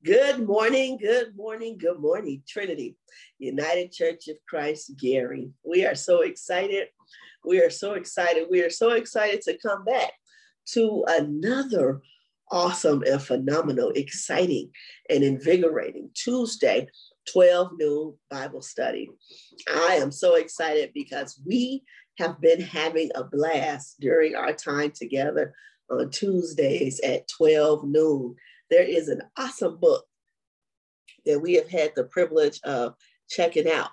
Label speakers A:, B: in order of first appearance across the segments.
A: Good morning, good morning, good morning, Trinity, United Church of Christ, Gary. We are so excited. We are so excited. We are so excited to come back to another awesome and phenomenal, exciting and invigorating Tuesday, 12 noon Bible study. I am so excited because we have been having a blast during our time together on Tuesdays at 12 noon. There is an awesome book that we have had the privilege of checking out.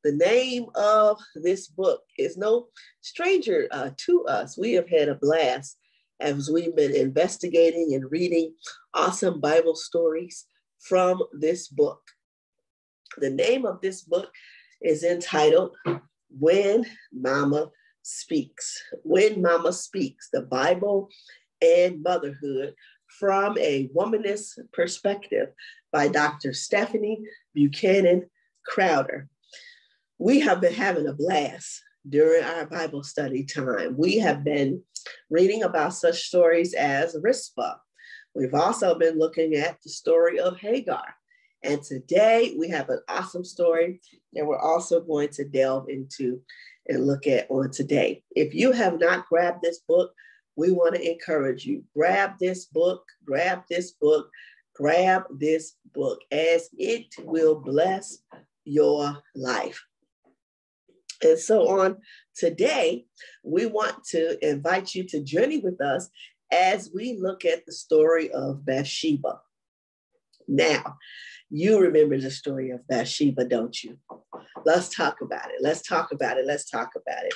A: The name of this book is no stranger to us. We have had a blast as we've been investigating and reading awesome Bible stories from this book. The name of this book is entitled When Mama Speaks. When Mama Speaks, the Bible and Motherhood from a Womanist Perspective by Dr. Stephanie Buchanan Crowder. We have been having a blast during our Bible study time. We have been reading about such stories as Rizpah. We've also been looking at the story of Hagar. And today we have an awesome story that we're also going to delve into and look at on today. If you have not grabbed this book, we want to encourage you, grab this book, as it will bless your life. And so on today, we want to invite you to journey with us as we look at the story of Bathsheba. Now, you remember the story of Bathsheba, don't you? Let's talk about it.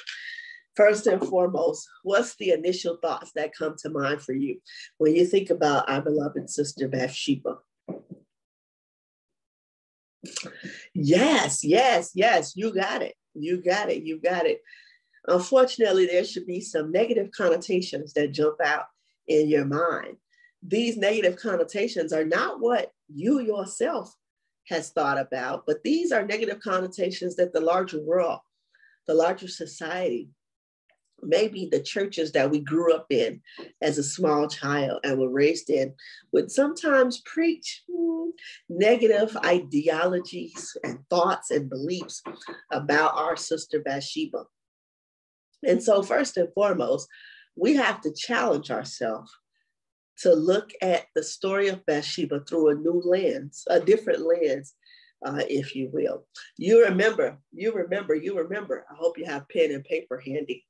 A: First and foremost, what's the initial thoughts that come to mind for you when you think about our beloved sister Bathsheba? Yes, you got it. Unfortunately, there should be some negative connotations that jump out in your mind. These negative connotations are not what you yourself has thought about, but these are negative connotations that the larger world, the larger society, maybe the churches that we grew up in as a small child and were raised in would sometimes preach negative ideologies and thoughts and beliefs about our sister Bathsheba. And so first and foremost, we have to challenge ourselves to look at the story of Bathsheba through a new lens, a different lens, if you will. You remember. I hope you have pen and paper handy.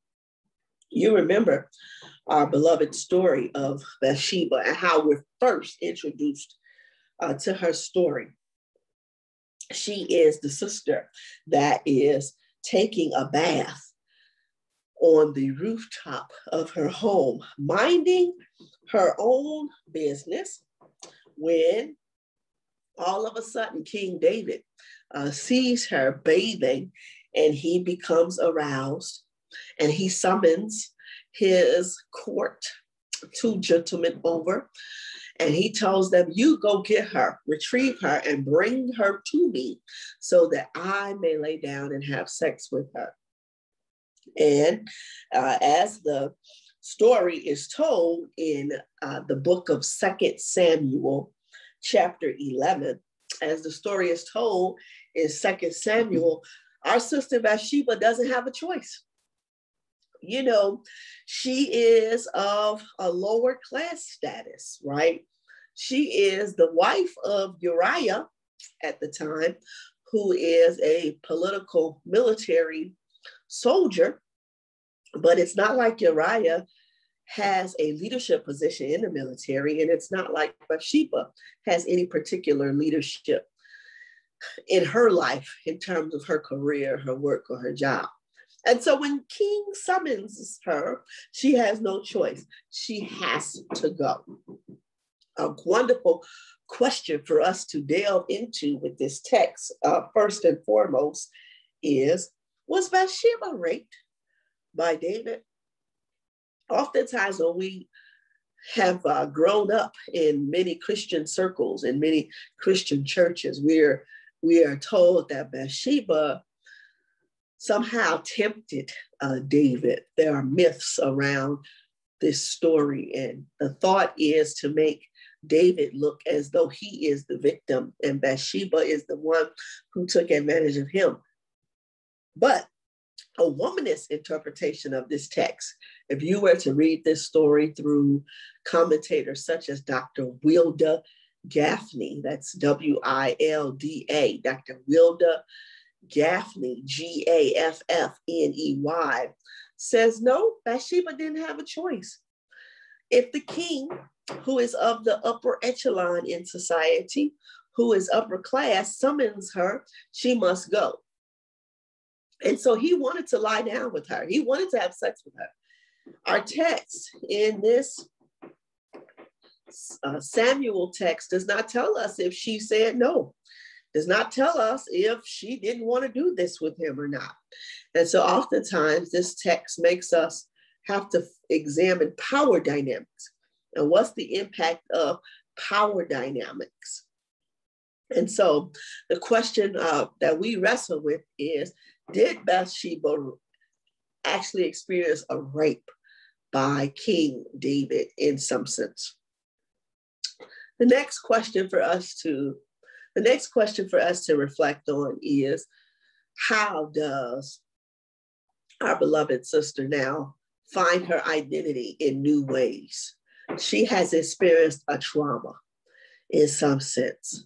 A: You remember our beloved story of Bathsheba and how we're first introduced to her story. She is the sister that is taking a bath on the rooftop of her home, minding her own business, when all of a sudden King David sees her bathing and he becomes aroused. And he summons his court, 2 gentlemen over, and he tells them, you go get her, retrieve her, and bring her to me so that I may lay down and have sex with her. And as the story is told in the book of 2 Samuel, chapter 11, as the story is told in 2 Samuel, our sister Bathsheba doesn't have a choice. You know, she is of a lower class status, right? She is the wife of Uriah at the time, who is a political military soldier, but it's not like Uriah has a leadership position in the military, and it's not like Bathsheba has any particular leadership in her life in terms of her career, her work, or her job. And so when King summons her, she has no choice. She has to go. A wonderful question for us to delve into with this text, first and foremost, is, was Bathsheba raped by David? Oftentimes when we have grown up in many Christian circles, in many Christian churches, we are told that Bathsheba somehow tempted David. There are myths around this story. And the thought is to make David look as though he is the victim and Bathsheba is the one who took advantage of him. But a womanist interpretation of this text, if you were to read this story through commentators such as Dr. Wilda Gaffney, that's W-I-L-D-A, Dr. Wilda Gaffney, Gaffney, says, no, Bathsheba didn't have a choice. If the king, who is of the upper echelon in society, who is upper class, summons her, she must go. And so he wanted to lie down with her. He wanted to have sex with her. Our text in this Samuel text does not tell us if she said no, does not tell us if she didn't want to do this with him or not. And so oftentimes this text makes us have to examine power dynamics and what's the impact of power dynamics. And so the question that we wrestle with is, did Bathsheba actually experience a rape by King David in some sense? The next question for us to reflect on is, how does our beloved sister now find her identity in new ways? She has experienced a trauma in some sense.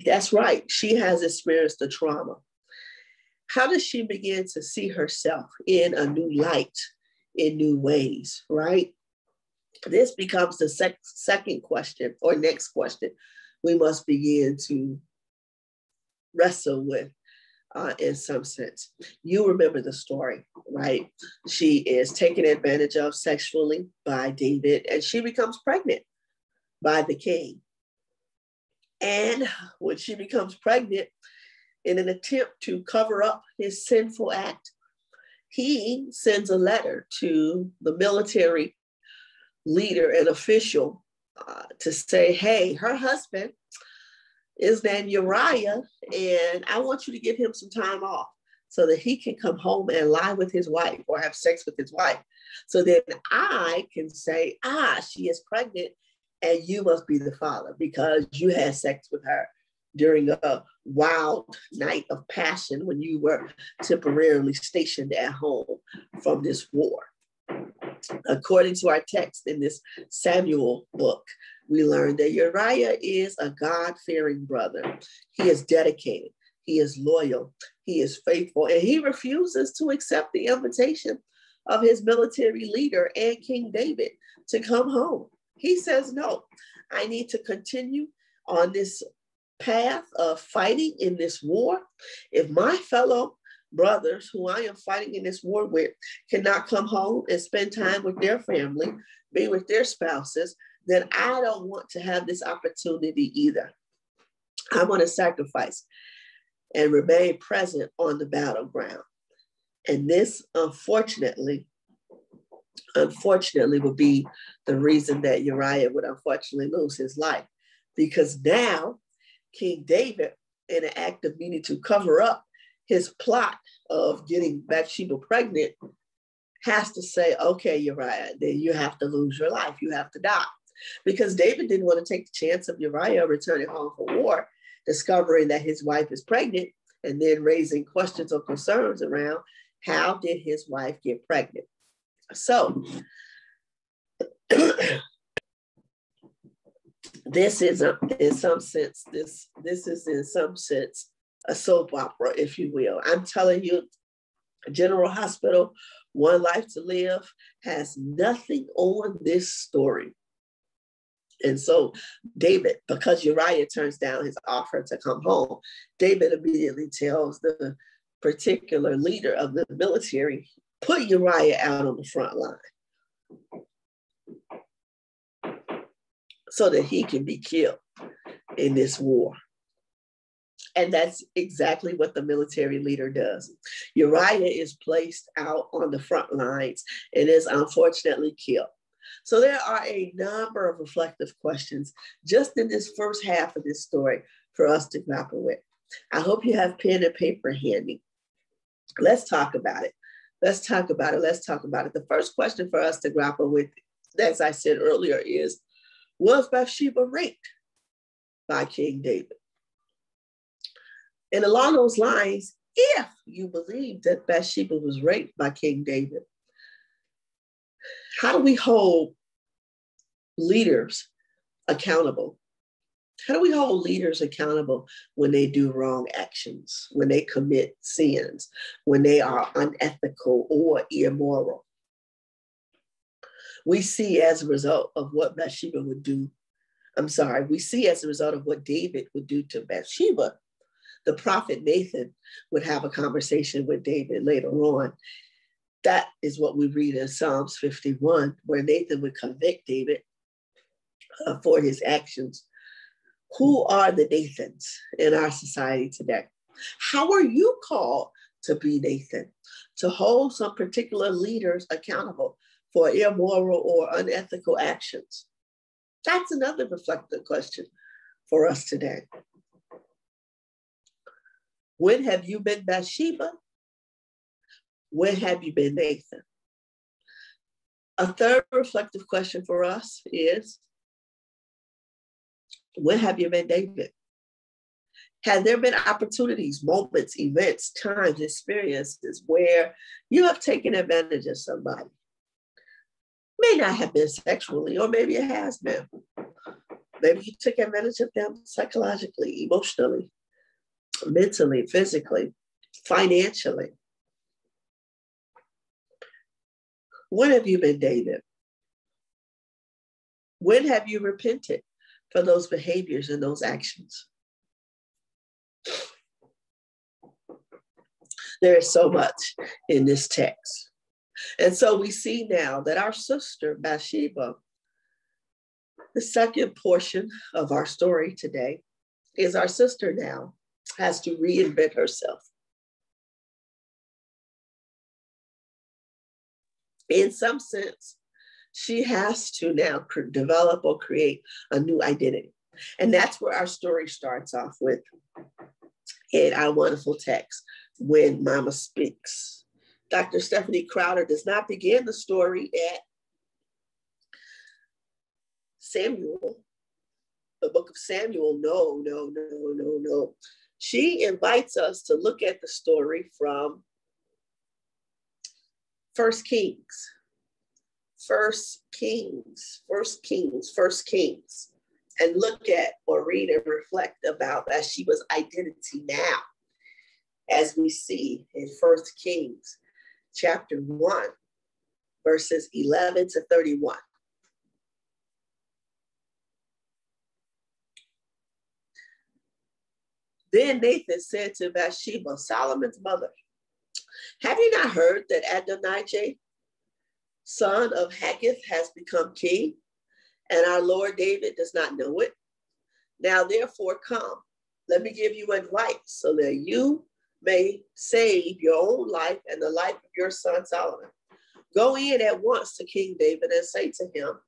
A: That's right, she has experienced a trauma. How does she begin to see herself in a new light, in new ways, right? This becomes the second question, or next question, we must begin to wrestle with in some sense. You remember the story, right? She is taken advantage of sexually by David, and she becomes pregnant by the king. And when she becomes pregnant, in an attempt to cover up his sinful act, he sends a letter to the military leader and official to say, hey, her husband is named Uriah, and I want you to give him some time off so that he can come home and lie with his wife or have sex with his wife. So then I can say, she is pregnant and you must be the father because you had sex with her during a wild night of passion when you were temporarily stationed at home from this war. According to our text in this Samuel book, we learn that Uriah is a God-fearing brother. He is dedicated, he is loyal, he is faithful, and he refuses to accept the invitation of his military leader and King David to come home. He says, no, I need to continue on this path of fighting in this war. If my fellow brothers who I am fighting in this war with cannot come home and spend time with their family, be with their spouses, then I don't want to have this opportunity either. I want to sacrifice and remain present on the battleground. And this, unfortunately, would be the reason that Uriah would unfortunately lose his life. Because now King David, in an act of meaning to cover up his plot of getting Bathsheba pregnant, has to say, okay, Uriah, then you have to lose your life. You have to die. Because David didn't want to take the chance of Uriah returning home from war, discovering that his wife is pregnant, and then raising questions or concerns around how did his wife get pregnant. So this is in some sense a soap opera, if you will. I'm telling you, General Hospital, One Life to Live has nothing on this story. And so David, because Uriah turns down his offer to come home, David immediately tells the particular leader of the military, put Uriah out on the front line so that he can be killed in this war. And that's exactly what the military leader does. Uriah is placed out on the front lines and is unfortunately killed. So there are a number of reflective questions just in this first half of this story for us to grapple with. I hope you have pen and paper handy. Let's talk about it. Let's talk about it. Let's talk about it. The first question for us to grapple with, as I said earlier, is, was Bathsheba raped by King David? And along those lines, if you believe that Bathsheba was raped by King David, how do we hold leaders accountable? How do we hold leaders accountable when they do wrong actions, when they commit sins, when they are unethical or immoral? We see as a result of what Bathsheba would do, we see as a result of what David would do to Bathsheba, the prophet Nathan would have a conversation with David later on. That is what we read in Psalms 51, where Nathan would convict David for his actions. Who are the Nathans in our society today? How are you called to be Nathan, to hold some particular leaders accountable for immoral or unethical actions? That's another reflective question for us today. When have you been Bathsheba? When have you been Nathan? A third reflective question for us is, when have you been David? Have there been opportunities, moments, events, times, experiences where you have taken advantage of somebody? May not have been sexually, or maybe it has been. Maybe you took advantage of them psychologically, emotionally, mentally, physically, financially. When have you been David? When have you repented for those behaviors and those actions? There is so much in this text. And so we see now that our sister Bathsheba, the second portion of our story today, is our sister now has to reinvent herself. In some sense, she has to now develop or create a new identity. And that's where our story starts off with in our wonderful text, When Mama Speaks. Dr. Stephanie Crowder does not begin the story at Samuel, the book of Samuel. No. She invites us to look at the story from 1 Kings. 1 Kings, and look at or read and reflect about Bathsheba's identity now, as we see in 1 Kings chapter 1, verses 11 to 31. Then Nathan said to Bathsheba, Solomon's mother, have you not heard that Adonijah, son of Haggith, has become king, and our Lord David does not know it? Now therefore come, let me give you advice so that you may save your own life and the life of your son Solomon. Go in at once to King David and say to him,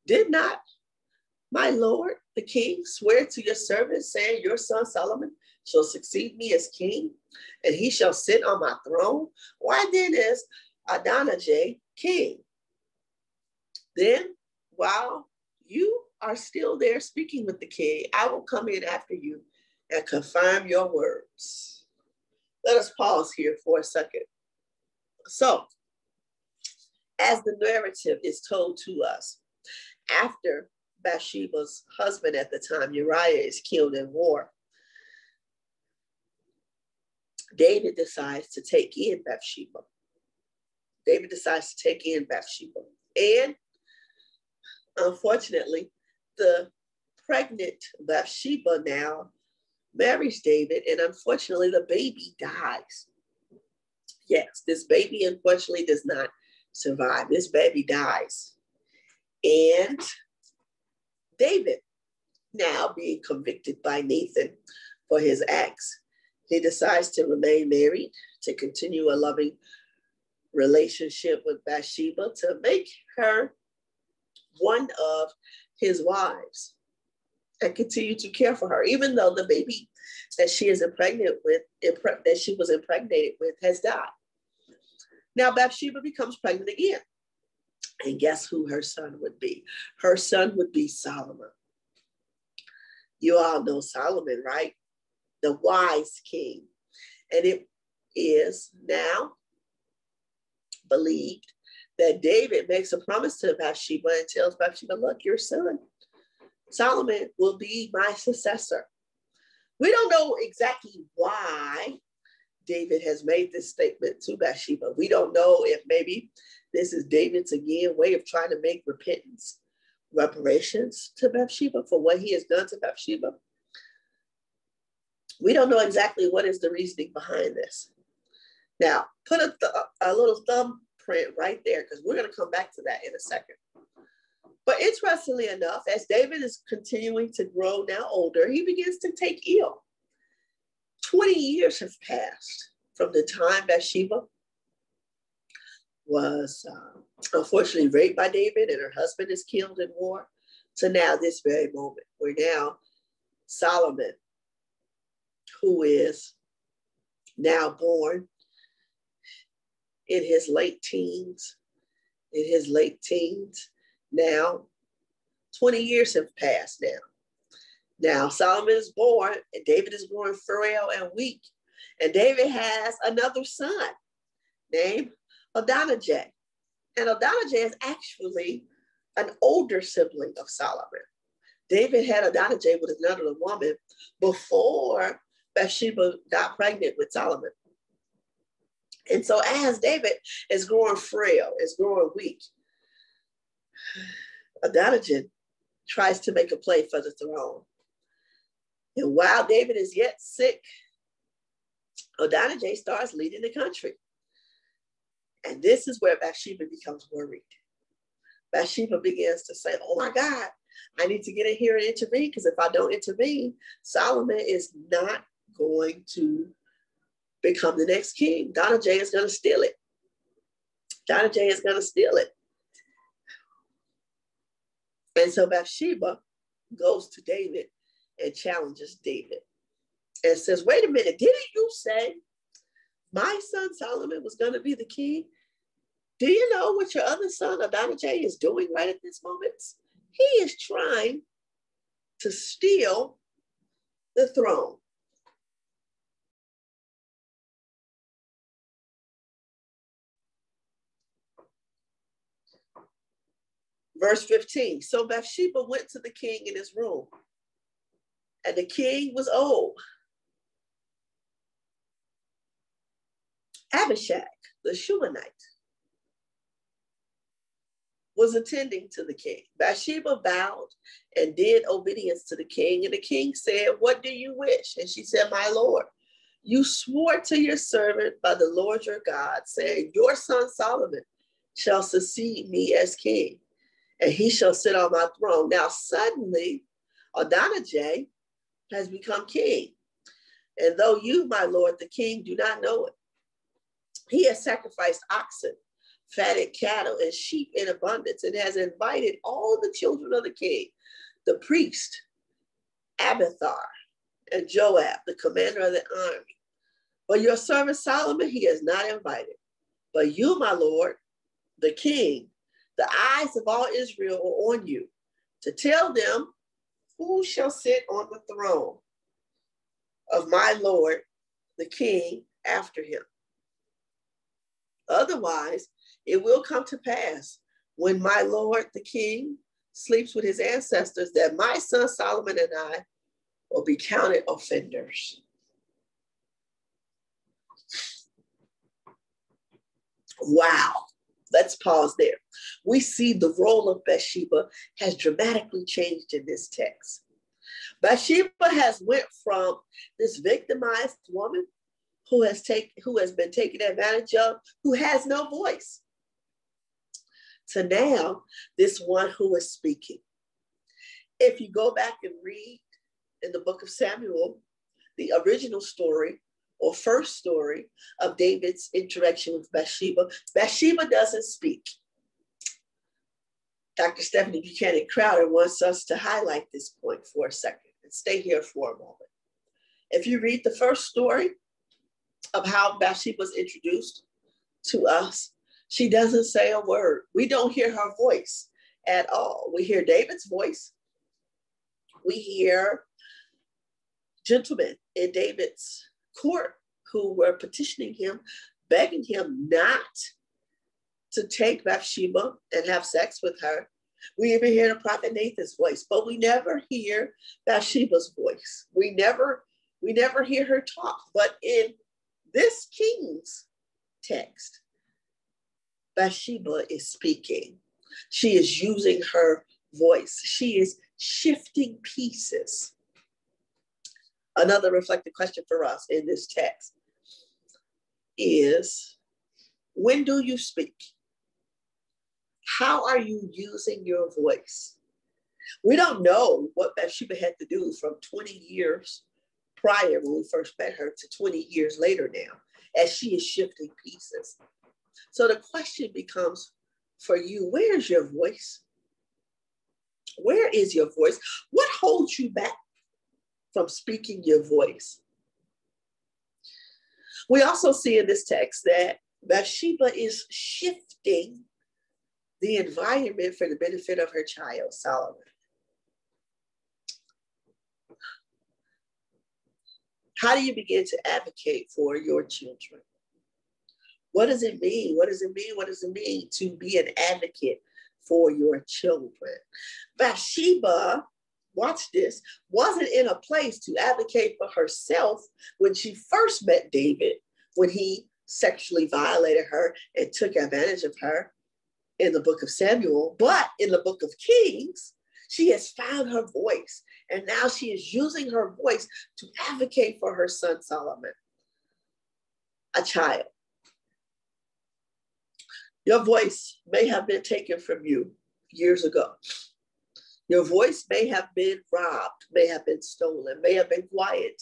A: did not my Lord the king swear to your servant, saying, your son Solomon shall succeed me as king, and he shall sit on my throne? Why then is Adonijah king? Then, while you are still there speaking with the king, I will come in after you and confirm your words. Let us pause here for a second. So, as the narrative is told to us, after Bathsheba's husband at the time, Uriah, is killed in war, David decides to take in Bathsheba. And unfortunately, the pregnant Bathsheba now marries David, and unfortunately, the baby dies. Yes, this baby unfortunately does not survive. This baby dies. And David, now being convicted by Nathan for his acts, he decides to remain married, to continue a loving relationship with Bathsheba, to make her one of his wives and continue to care for her, even though the baby that she was impregnated with has died. Now Bathsheba becomes pregnant again. And guess who her son would be? Her son would be Solomon. You all know Solomon, right? The wise king. And it is now believed that David makes a promise to Bathsheba and tells Bathsheba, look, your son, Solomon, will be my successor. We don't know exactly why David has made this statement to Bathsheba. We don't know if maybe this is David's, again, way of trying to make reparations to Bathsheba for what he has done to Bathsheba. We don't know exactly what is the reasoning behind this. Now, put a little thumbprint right there, because we're going to come back to that in a second. But interestingly enough, as David is continuing to grow, now older, he begins to take ill. 20 years have passed from the time Bathsheba was unfortunately raped by David and her husband is killed in war, to now this very moment, where now Solomon, who is now born in his late teens, now 20 years have passed now. Now Solomon is born and David is growing frail and weak. And David has another son named Adonijah. And Adonijah is actually an older sibling of Solomon. David had Adonijah with another woman before Bathsheba got pregnant with Solomon. And so as David is growing frail, is growing weak, Adonijah tries to make a play for the throne. And while David is yet sick, Adonijah starts leading the country. And this is where Bathsheba becomes worried. Bathsheba begins to say, oh my God, I need to get in here and intervene, because if I don't intervene, Solomon is not going to become the next king. Adonijah is going to steal it. Adonijah is going to steal it. And so Bathsheba goes to David and challenges David and says, wait a minute, didn't you say my son Solomon was going to be the king? Do you know what your other son Adonijah is doing right at this moment? He is trying to steal the throne. Verse 15, so Bathsheba went to the king in his room, and the king was old. Abishag, the Shunammite, was attending to the king. Bathsheba bowed and did obedience to the king, and the king said, what do you wish? And she said, my lord, you swore to your servant by the Lord your God, saying, your son Solomon shall succeed me as king, and he shall sit on my throne. Now suddenly Adonijah has become king, and though you, my lord, the king, do not know it, he has sacrificed oxen, fatted cattle, and sheep in abundance, and has invited all the children of the king, the priest, Abiathar, and Joab, the commander of the army. But your servant Solomon he has not invited. But you, my lord, the king, the eyes of all Israel are on you, to tell them who shall sit on the throne of my lord, the king, after him. Otherwise, it will come to pass when my lord, the king, sleeps with his ancestors, that my son Solomon and I will be counted offenders. Wow. Let's pause there. We see the role of Bathsheba has dramatically changed in this text. Bathsheba has went from this victimized woman who has been taken advantage of, who has no voice, to now this one who is speaking. If you go back and read in the book of Samuel, the original story or first story of David's interaction with Bathsheba, Bathsheba doesn't speak. Dr. Stephanie Buchanan Crowder wants us to highlight this point for a second and stay here for a moment. If you read the first story of how Bathsheba was introduced to us. She doesn't say a word. We don't hear her voice at all. We hear David's voice. We hear gentlemen in David's court who were petitioning him, begging him not to take Bathsheba and have sex with her. We even hear the prophet Nathan's voice, but we never hear Bathsheba's voice. We never hear her talk. But in this king's text, Bathsheba is speaking. She is using her voice. She is shifting pieces. Another reflective question for us in this text is, when do you speak? How are you using your voice? We don't know what Bathsheba had to do from 20 years prior when we first met her to 20 years later now, as she is shifting pieces. So the question becomes for you, where's your voice? Where is your voice? What holds you back from speaking your voice? We also see in this text that Bathsheba is shifting the environment for the benefit of her child, Solomon. How do you begin to advocate for your children? What does it mean? What does it mean? What does it mean to be an advocate for your children? Bathsheba, watch this, wasn't in a place to advocate for herself when she first met David, when he sexually violated her and took advantage of her in the book of Samuel. But in the book of Kings, she has found her voice. And now she is using her voice to advocate for her son, Solomon, a child. Your voice may have been taken from you years ago. Your voice may have been robbed, may have been stolen, may have been quieted.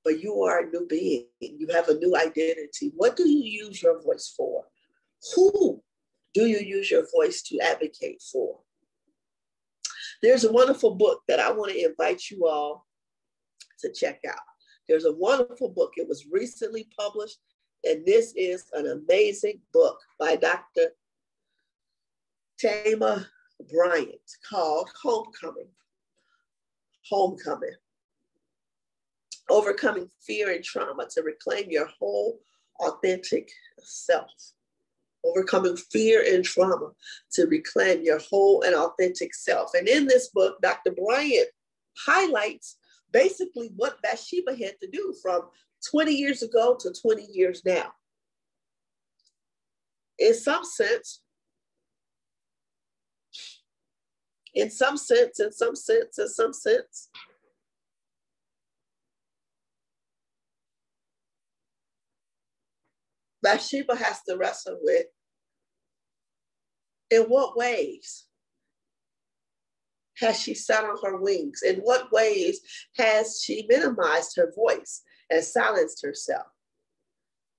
A: But you are a new being. You have a new identity. What do you use your voice for? Who do you use your voice to advocate for? There's a wonderful book that I want to invite you all to check out. There's a wonderful book. It was recently published, and this is an amazing book by Dr. Tama Bryant called Homecoming. Homecoming. Overcoming fear and trauma to reclaim your whole authentic self. Overcoming fear and trauma to reclaim your whole and authentic self. And in this book, Dr. Bryant highlights basically what Bathsheba had to do from 20 years ago to 20 years now. In some sense, Bathsheba has to wrestle with, in what ways has she sat on her wings? In what ways has she minimized her voice and silenced herself?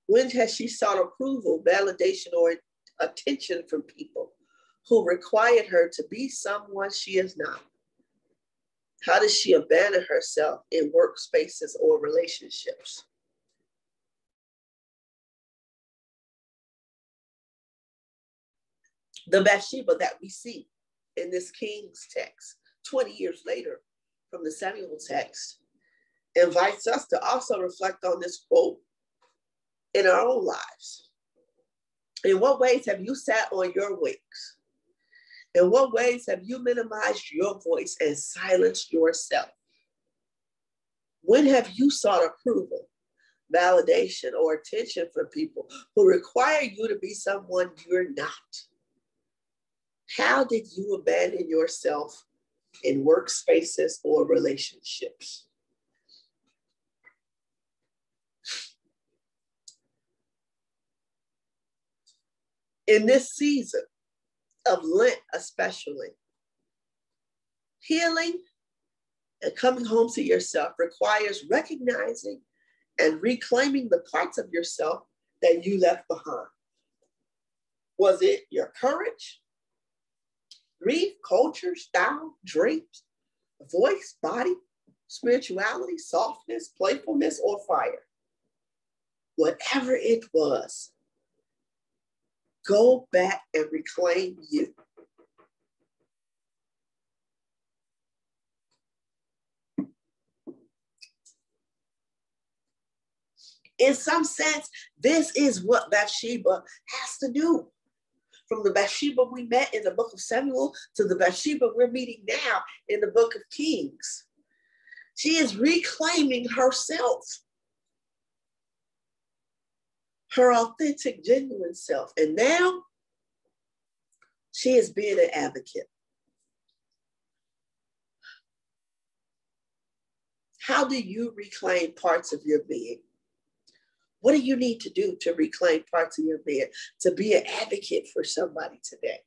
A: When has she sought approval, validation, or attention from people who required her to be someone she is not? How does she abandon herself in workspaces or relationships? The Bathsheba that we see in this King's text 20 years later from the Samuel text invites us to also reflect on this quote in our own lives. In what ways have you sat on your wings? In what ways have you minimized your voice and silenced yourself? When have you sought approval, validation, or attention from people who require you to be someone you're not? How did you abandon yourself in workspaces or relationships? In this season of Lent especially, healing and coming home to yourself requires recognizing and reclaiming the parts of yourself that you left behind. Was it your courage, grief, culture, style, dreams, voice, body, spirituality, softness, playfulness, or fire? whatever it was, go back and reclaim you. In some sense, this is what Bathsheba has to do. From the Bathsheba we met in the book of Samuel to the Bathsheba we're meeting now in the book of Kings. She is reclaiming herself, her authentic, genuine self. And now she is being an advocate. How do you reclaim parts of your being? What do you need to do to reclaim parts of your being, to be an advocate for somebody today?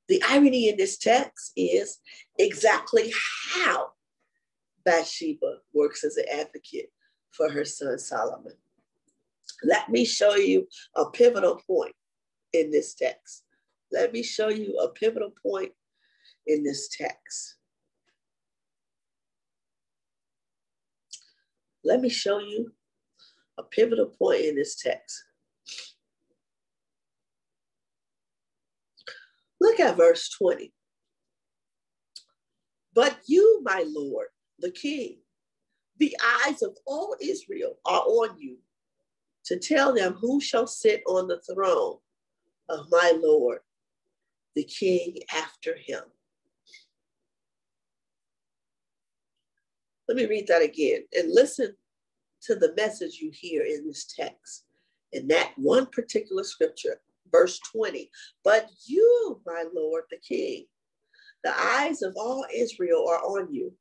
A: The irony in this text is exactly how Bathsheba works as an advocate for her son Solomon. Let me show you a pivotal point in this text. Let me show you a pivotal point in this text. Let me show you a pivotal point in this text. Look at verse 20. But you, my Lord, the king, the eyes of all Israel are on you to tell them who shall sit on the throne of my Lord, the king after him. Let me read that again and listen to the message you hear in this text. In that one particular scripture, verse 20, but you, my Lord, the king, the eyes of all Israel are on you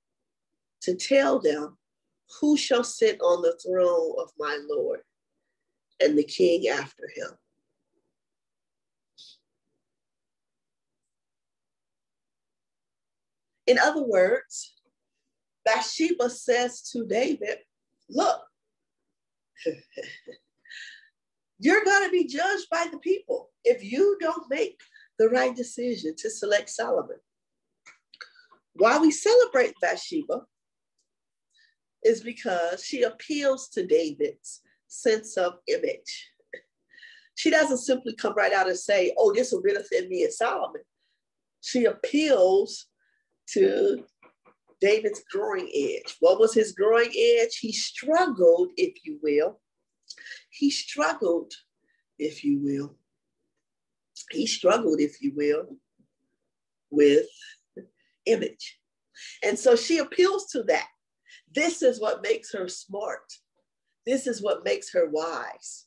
A: to tell them who shall sit on the throne of my Lord and the king after him. In other words, Bathsheba says to David, look, you're going to be judged by the people if you don't make the right decision to select Solomon. Why we celebrate Bathsheba is because she appeals to David's sense of image. She doesn't simply come right out and say, oh, this will benefit me and Solomon. She appeals to David's growing edge. What was his growing edge? He struggled, if you will. He struggled, if you will. He struggled, if you will, with image. And so she appeals to that. This is what makes her smart. This is what makes her wise.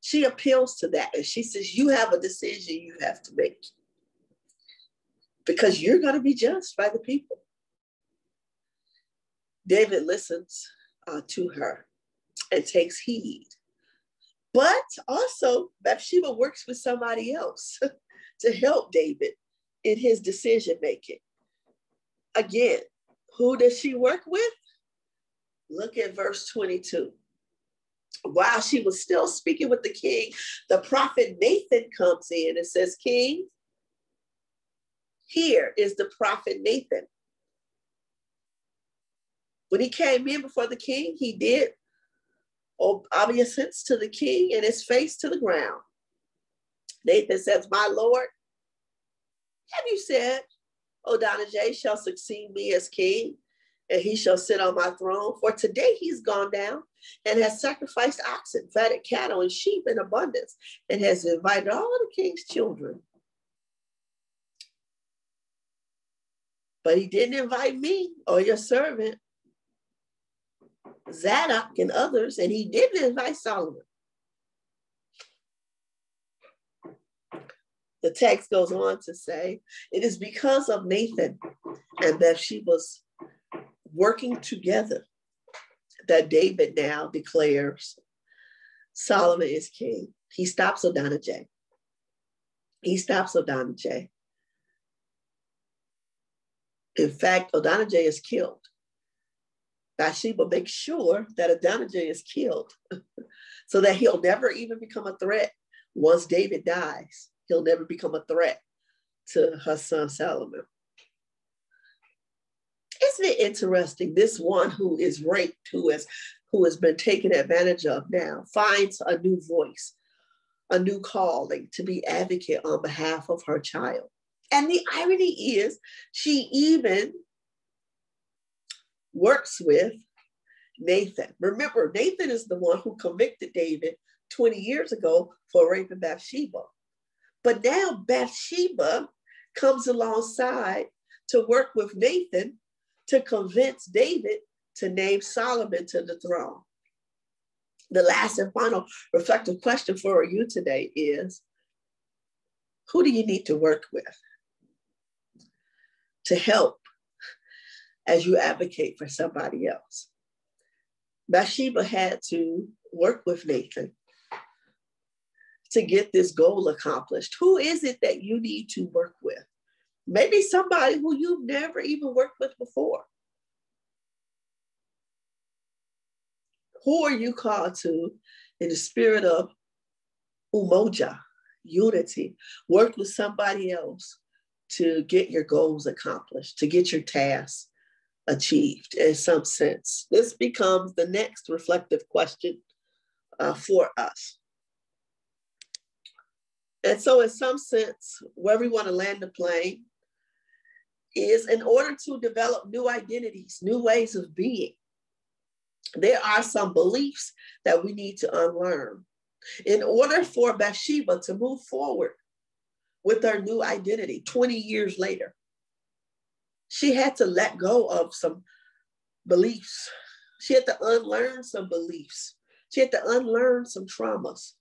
A: She appeals to that. And she says, you have a decision you have to make, because you're going to be judged by the people. David listens to her and takes heed. But also, Bathsheba works with somebody else to help David in his decision making. Again, who does she work with? Look at verse 22. While she was still speaking with the king, the prophet Nathan comes in and says, King, here is the prophet Nathan. When he came in before the king, he did obeisance to the king and his face to the ground. Nathan says, my Lord, have you said, Adonijah shall succeed me as king, and he shall sit on my throne? For today he's gone down and has sacrificed oxen, fatted cattle, and sheep in abundance, and has invited all the king's children. But he didn't invite me or your servant, Zadok and others, and he didn't invite Solomon. The text goes on to say, it is because of Nathan and Bathsheba's working together that David now declares Solomon is king. He stops Adonijah. He stops Adonijah. In fact, Adonijah is killed. Bathsheba makes sure that Adonijah is killed so that he'll never even become a threat. Once David dies, he'll never become a threat to her son Solomon. Isn't it interesting? This one who is raped, who has been taken advantage of now, finds a new voice, a new calling to be advocate on behalf of her child. And the irony is, she even works with Nathan. Remember, Nathan is the one who convicted David 20 years ago for raping Bathsheba. But now Bathsheba comes alongside to work with Nathan to convince David to name Solomon to the throne. The last and final reflective question for you today is, who do you need to work with to help as you advocate for somebody else? Bathsheba had to work with Nathan to get this goal accomplished. Who is it that you need to work with? Maybe somebody who you've never even worked with before. Who are you called to, in the spirit of umoja, unity, work with somebody else to get your goals accomplished, to get your tasks achieved in some sense? This becomes the next reflective question for us. And so in some sense, where we want to land the plane is, in order to develop new identities, new ways of being, there are some beliefs that we need to unlearn. In order for Bathsheba to move forward with her new identity 20 years later, she had to let go of some beliefs. She had to unlearn some beliefs. She had to unlearn some traumas.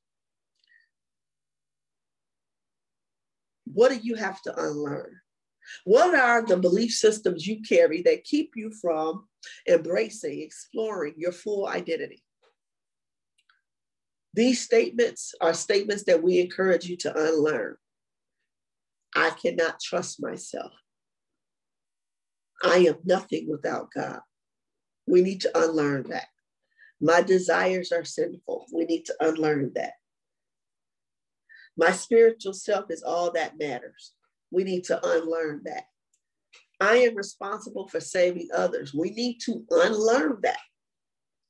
A: What do you have to unlearn? What are the belief systems you carry that keep you from embracing, exploring your full identity? These statements are statements that we encourage you to unlearn. I cannot trust myself. I am nothing without God. We need to unlearn that. My desires are sinful. We need to unlearn that. My spiritual self is all that matters. We need to unlearn that. I am responsible for saving others. We need to unlearn that.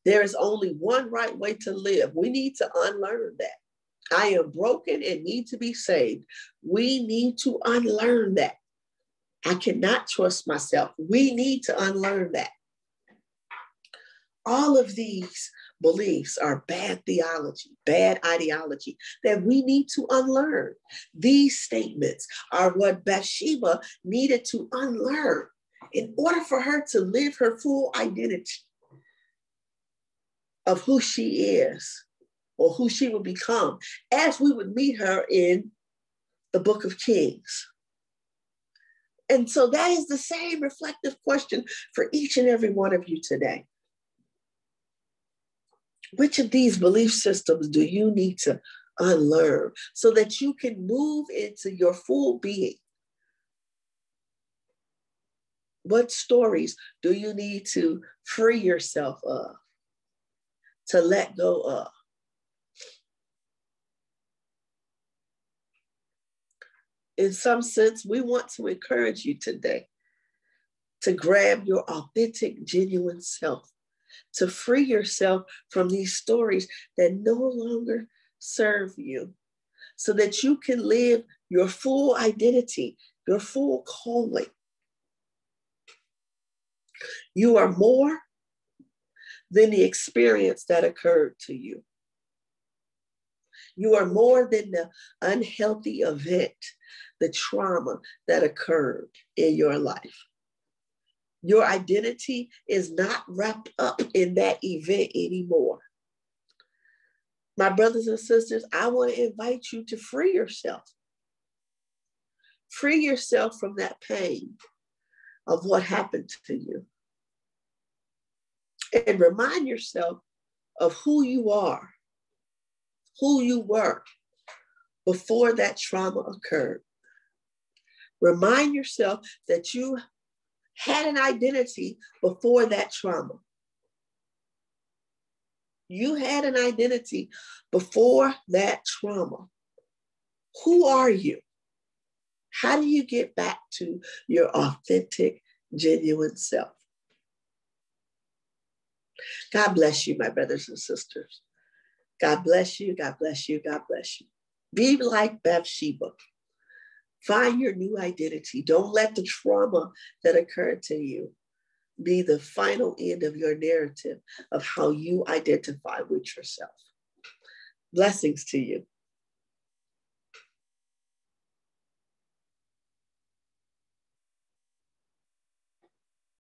A: There is only one right way to live. We need to unlearn that. I am broken and need to be saved. We need to unlearn that. I cannot trust myself. We need to unlearn that. All of these beliefs are bad theology, bad ideology that we need to unlearn. These statements are what Bathsheba needed to unlearn in order for her to live her full identity of who she is or who she would become, as we would meet her in the book of Kings. And so that is the same reflective question for each and every one of you today. Which of these belief systems do you need to unlearn so that you can move into your full being? What stories do you need to free yourself of, to let go of? In some sense, we want to encourage you today to grab your authentic, genuine self, to free yourself from these stories that no longer serve you, so that you can live your full identity, your full calling. You are more than the experience that occurred to you. You are more than the unhealthy event, the trauma that occurred in your life. Your identity is not wrapped up in that event anymore. My brothers and sisters, I want to invite you to free yourself. Free yourself from that pain of what happened to you. And remind yourself of who you are, who you were before that trauma occurred. Remind yourself that you had an identity before that trauma. You had an identity before that trauma. Who are you? How do you get back to your authentic, genuine self? God bless you, my brothers and sisters. God bless you. God bless you. God bless you. Be like Bathsheba. Find your new identity. Don't let the trauma that occurred to you be the final end of your narrative of how you identify with yourself. Blessings to you.